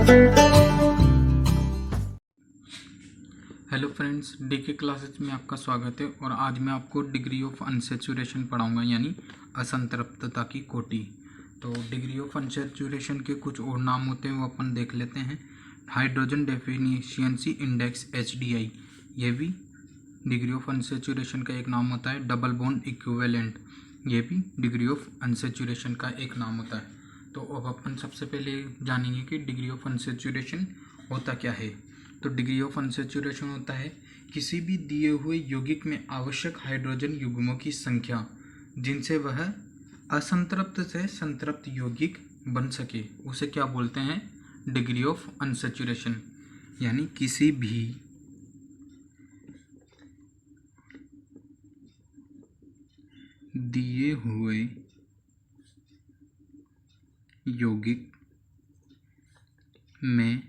Hello friends, DK classes में आपका स्वागत है। और आज मैं आपको डिग्री ऑफ अनसैचुरेशन पढ़ाऊंगा, यानी असंतृप्तता की कोटि। तो डिग्री ऑफ अनसैचुरेशन के कुछ और नाम होते हैं, वो अपन देख लेते हैं। हाइड्रोजन डेफिशिएंसी इंडेक्स HDI, ये भी डिग्री ऑफ अनसैचुरेशन का एक नाम होता है। डबल बॉन्ड इक्विवेलेंट, ये भी डिग्री ऑफ अनसैचुरेशन का एक नाम होता है। तो अब अपन सबसे पहले जानेंगे कि डिग्री ऑफ अनसैचुरेशन होता क्या है। तो डिग्री ऑफ अनसैचुरेशन होता है किसी भी दिए हुए यौगिक में आवश्यक हाइड्रोजन युग्मों की संख्या जिनसे वह असंतृप्त से संतृप्त यौगिक बन सके, उसे क्या बोलते हैं? Degree of unsaturation. यानी किसी भी दिए हुए यौगिक में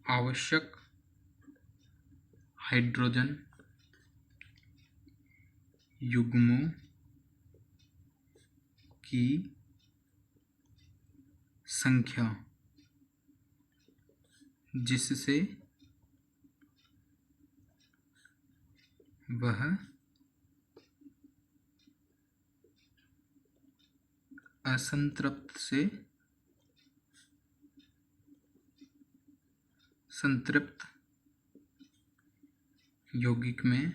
आवश्यक हाइड्रोजन युग्मों की संख्या जिससे वह असंतृप्त से संतृप्त यौगिक में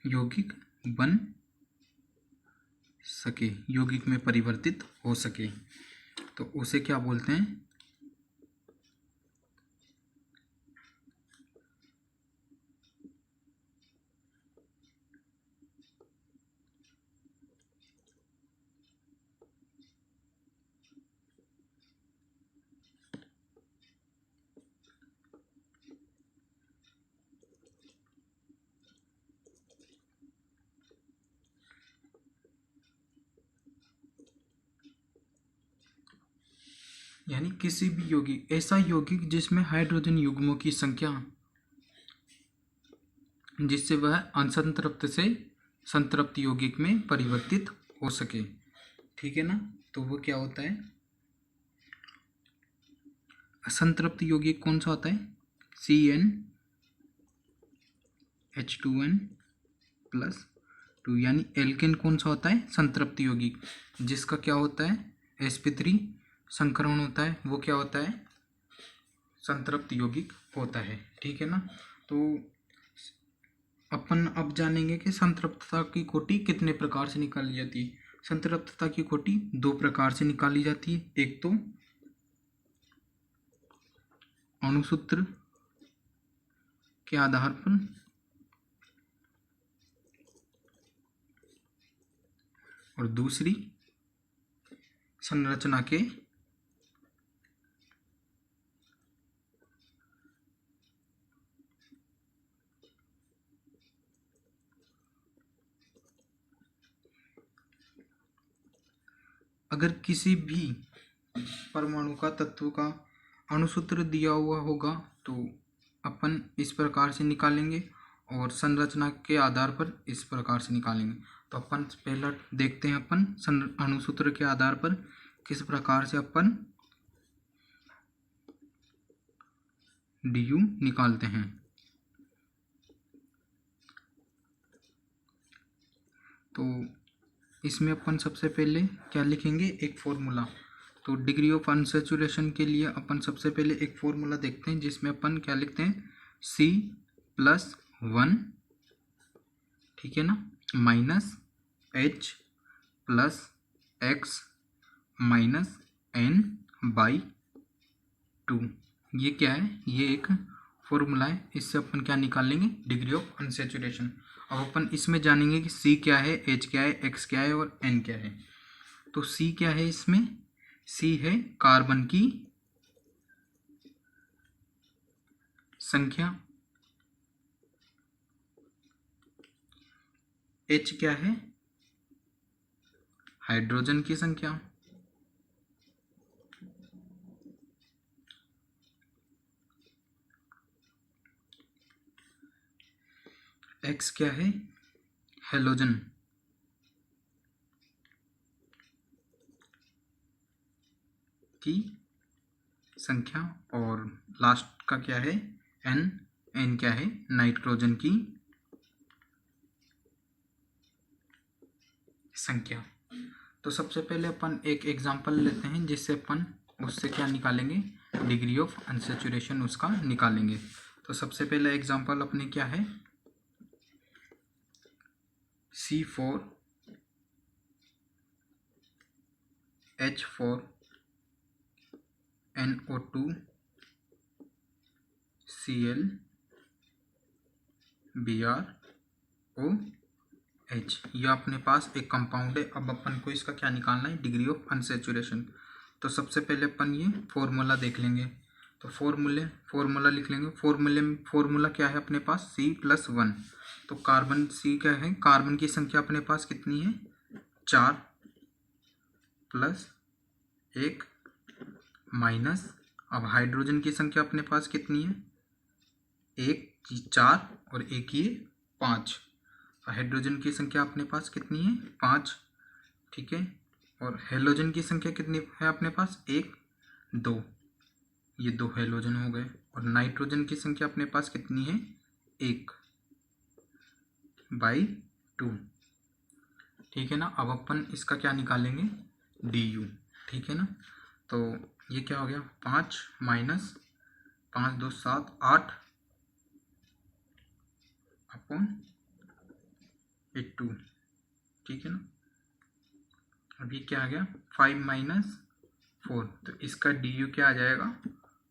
यौगिक बन सके, यौगिक में परिवर्तित हो सके, तो उसे क्या बोलते हैं? यानी किसी भी यौगिक, ऐसा यौगिक जिसमें हाइड्रोजन युग्मों की संख्या जिससे वह असंतृप्त से संतृप्त यौगिक में परिवर्तित हो सके। ठीक है ना? तो वो क्या होता है? असंतृप्त यौगिक कौन सा होता है? CnH2n+2। यानी एल्केन कौन सा होता है? संतृप्त यौगिक, जिसका क्या होता है? sp3 संकरण होता है, वो क्या होता है? संतृप्त यौगिक होता है। ठीक है ना? तो अपन अब जानेंगे कि संतृप्तता की कोटि कितने प्रकार से निकाली जाती है। संतृप्तता की कोटि दो प्रकार से निकाली जाती है। एक तो अणुसूत्र के आधार पर, और दूसरी संरचना के अगर किसी भी परमाणु का, तत्व का अणुसूत्र दिया हुआ होगा तो अपन इस प्रकार से निकालेंगे, और संरचना के आधार पर इस प्रकार से निकालेंगे। तो अपन पहला देखते हैं, अपन अणुसूत्र के आधार पर किस प्रकार से अपन DU निकालते हैं। तो इसमें अपन सबसे पहले क्या लिखेंगे? एक फॉर्मूला। तो डिग्री ऑफ अनसैचुरेशन के लिए अपन सबसे पहले एक फॉर्मूला देखते हैं, जिसमें अपन क्या लिखते हैं? C+1, ठीक है ना, -H+X-N/2। ये क्या है? ये एक फॉर्मूला है। इससे अपन क्या निकाल लेंगे? Degree of unsaturation. अब अपन इसमें जानेंगे कि C क्या है, H क्या है, X क्या है और N क्या है। तो C क्या है इसमें? C है कार्बन की संख्या। H क्या है? हाइड्रोजन की संख्या। एक्स क्या है, हेलोजन की संख्या, और लास्ट का क्या है, एन, एन क्या है, नाइट्रोजन की संख्या। तो सबसे पहले अपन एक एग्जांपल लेते हैं जिससे अपन उससे क्या निकालेंगे, डिग्री ऑफ अनसैचुरेशन उसका निकालेंगे। तो सबसे पहला एग्जांपल अपने क्या है, C4H4NO2Cl Br यह अपने पास एक कंपाउंड है। अब अपन को इसका क्या निकालना है, डिग्री ऑफ अनसैचुरेशन। तो सबसे पहले अपन ये फॉर्मूला देख लेंगे। तो फॉर्मूला लिख लेंगे। फॉर्मूला क्या है अपने पास, C+1। तो कार्बन C क्या है, कार्बन की संख्या अपने पास कितनी है, 4 प्लस 1 माइनस, अब हाइड्रोजन की संख्या अपने पास कितनी है, 1 4 और 1 ये 5। हाइड्रोजन की संख्या अपने पास कितनी है, 5, ठीक है। और हेलोजन की संख्या कितनी है अपने पास, 1 2, ये 2 हेलोजन हो गए। और नाइट्रोजन की संख्या अपने पास कितनी है, 1/2, ठीक है ना। अब अपन इसका क्या निकालेंगे, DU, ठीक है ना। तो ये क्या हो गया, 5 माइनस 5 2 7 8 अपॉन 2, ठीक है ना। अभी क्या आ गया, 5 माइनस 4, तो इसका DU क्या आ जाएगा,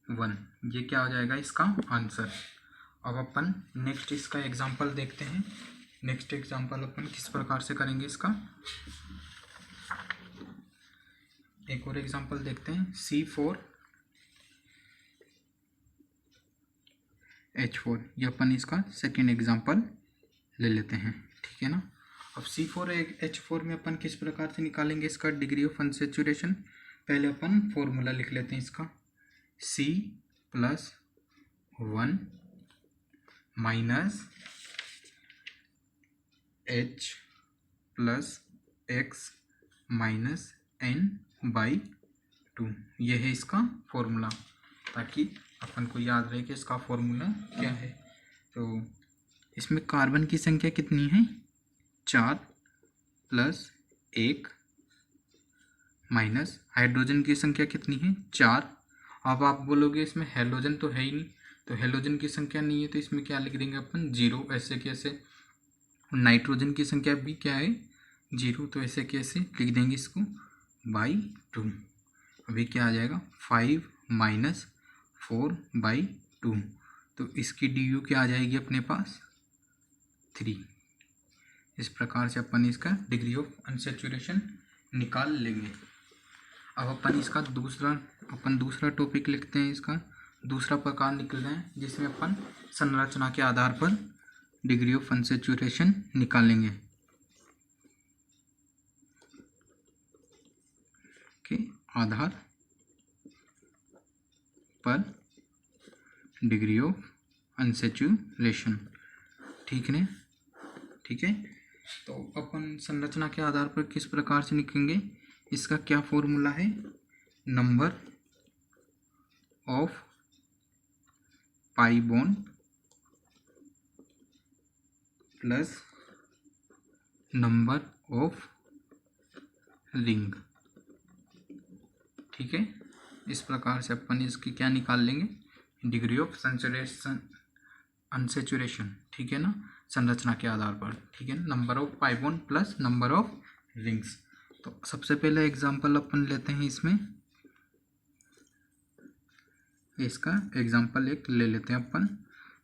1। ये क्या हो जाएगा इसका आंसर। अब अपन नेक्स्ट इसका एग्जांपल देखते हैं। नेक्स्ट एग्जांपल अपन किस प्रकार से करेंगे इसका, एक और एग्जांपल देखते हैं। C4H4, ये अपन इसका सेकेंड एग्जांपल ले लेते हैं, ठीक है ना। अब C4H4 में अपन किस प्रकार से निकालेंगे इसका डिग्री ऑफ अनसैचुरेशन। पहले अपन फॉर्मूला लिख लेते हैं इसका, C+1 minus H+X minus N/2, ये है इसका फॉर्मूला, ताकि अपन को याद रहे कि इसका फॉर्मूला क्या है। तो इसमें कार्बन की संख्या कितनी है, 4 प्लस 1 माइनस हाइड्रोजन की संख्या कितनी है, 4। अब आप बोलोगे इसमें हेलोजन तो है ही नहीं, तो हेलोजन की संख्या नहीं है तो इसमें क्या लिख देंगे अपन, 0, ऐसे कैसे। नाइट्रोजन की संख्या भी क्या है, 0, तो ऐसे कैसे लिख देंगे इसको, /2। अभी क्या आ जाएगा, 5 माइनस 4/2, तो इसकी DU क्या आ जाएगी अपने पास, 3। इस प्रकार से अपन इसका डिग्री ऑफ अनसैचुरेशन निकाल लेंगे। अब अपन इसका दूसरा टॉपिक लिखते हैं। इसका दूसरा प्रकार निकल रहे हैं जिसमें अपन संरचना के आधार पर डिग्री ऑफ अनसैचुरेशन निकालेंगे के आधार पर डिग्री ऑफ अनसैचुरेशन, ठीक है। तो अपन संरचना के आधार पर किस प्रकार से लिखेंगे, इसका क्या फॉर्मूला है, number of pi bond plus number of ring, ठीक है। इस प्रकार से अपन इसकी क्या निकाल लेंगे, डिग्री ऑफ अनसैचुरेशन, ठीक है ना, संरचना के आधार पर, ठीक है। Number of pi bond plus number of rings. तो सबसे पहले एग्जांपल अपन लेते हैं इसमें, इसका एग्जांपल एक ले लेते हैं अपन।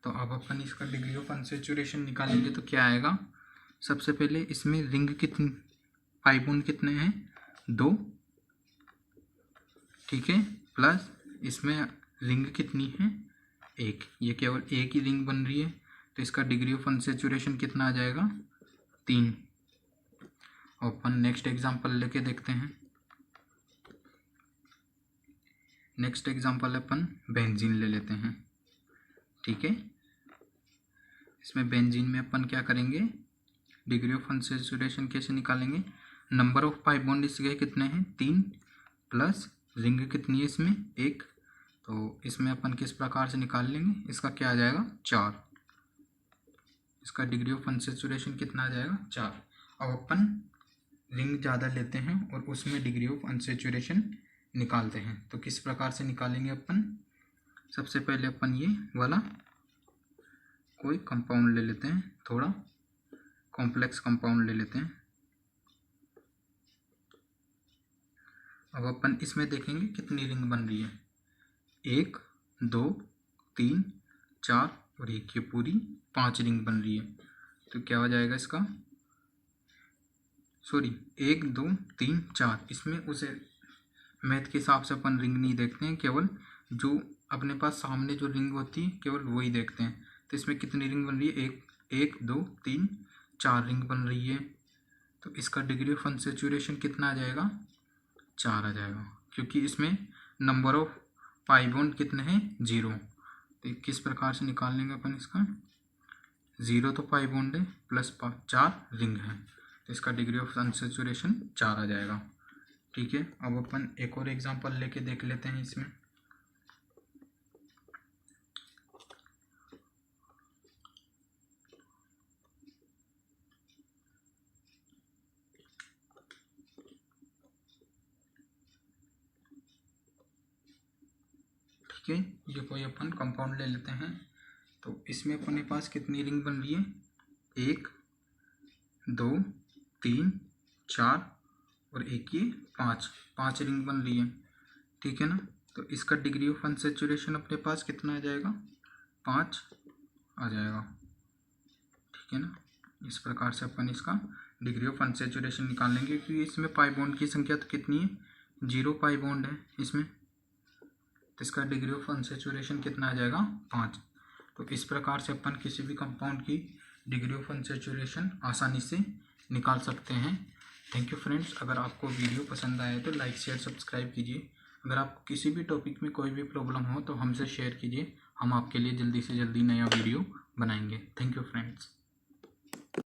तो अब अपन इसका डिग्री ऑफ अनसैचुरेशन निकालेंगे तो क्या आएगा, सबसे पहले इसमें रिंग कितनी, पाई बॉन्ड कितने हैं, 2, ठीक है, प्लस इसमें रिंग कितनी है, 1, ये केवल एक ही रिंग बन रही है, तो इसका डिग्री ऑफ अनसैचुरेशन कितना आ जाएगा, 3। अपन नेक्स्ट एग्जांपल लेके देखते हैं। नेक्स्ट एग्जांपल अपन बेंजीन ले लेते हैं, ठीक है। इसमें बेंजीन में अपन क्या करेंगे, डिग्री ऑफ अनसैचुरेशन कैसे निकालेंगे, नंबर ऑफ पाई बॉन्ड इसके कितने हैं 3 प्लस रिंग कितनी है इसमें 1, तो इसमें अपन किस प्रकार से निकाल लेंगे, इसका क्या आ जाएगा 4, इसका डिग्री ऑफ अनसैचुरेशन कितना आ जाएगा 4। अब अपन रिंग ज़्यादा लेते हैं और उसमें डिग्री ऑफ अनसैचुरेशन निकालते हैं, तो किस प्रकार से निकालेंगे अपन, सबसे पहले अपन ये वाला कोई कंपाउंड ले लेते हैं, थोड़ा कॉम्प्लेक्स कंपाउंड ले लेते हैं। अब अपन इसमें देखेंगे कितनी रिंग बन रही है, 1 2 3 4 और एक ये पूरी 5 रिंग बन रही है। तो क्या हो जाएगा इसका, सॉरी 1 2 3 4, इसमें उसे मैथ के हिसाब से अपन रिंग नहीं देखते हैं, केवल जो अपने पास सामने जो रिंग होती है केवल वही देखते हैं। तो इसमें कितनी रिंग बन रही है, 1 2 3 4 रिंग बन रही है। तो इसका डिग्री ऑफ अनसैचुरेशन कितना आ जाएगा 4 आ जाएगा, क्योंकि इसमें नंबर ऑफ पाई बॉन्ड कितने हैं 0। तो किस प्रकार से निकाल लेंगे अपन इसका, 0 तो पाई बॉन्ड है प्लस 4 रिंग है, तो इसका डिग्री ऑफ अनसैचुरेशन 4 आ जाएगा। ठीक है, अब अपन एक और एग्जांपल लेके देख लेते हैं इसमें। ठीक है, ये कोई अपन कंपाउंड ले लेते हैं, तो इसमें अपने पास कितनी रिंग बन रही है, 1 2 3 4 और एक ये 5 रिंग बन रही है। ठीक है ना, तो इसका डिग्री ऑफ अनसैचुरेशन अपने पास कितना आ जाएगा 5 आ जाएगा। ठीक है ना, इस प्रकार से अपन इसका डिग्री ऑफ अनसैचुरेशन निकाल लेंगे, क्योंकि इसमें पाई बॉन्ड की संख्या तो कितनी है 0 पाई बॉन्ड है इसमें, तो इसका डिग्री ऑफ अनसैचुरेशन कितना आ जाएगा 5। तो इस प्रकार से अपन किसी भी कंपाउंड की डिग्री ऑफ अनसैचुरेशन आसानी से निकाल सकते हैं। थैंक यू फ्रेंड्स, अगर आपको वीडियो पसंद आए तो लाइक शेयर सब्सक्राइब कीजिए। अगर आपको किसी भी टॉपिक में कोई भी प्रॉब्लम हो तो हमसे शेयर कीजिए, हम आपके लिए जल्दी से जल्दी नया वीडियो बनाएंगे। Thank you friends.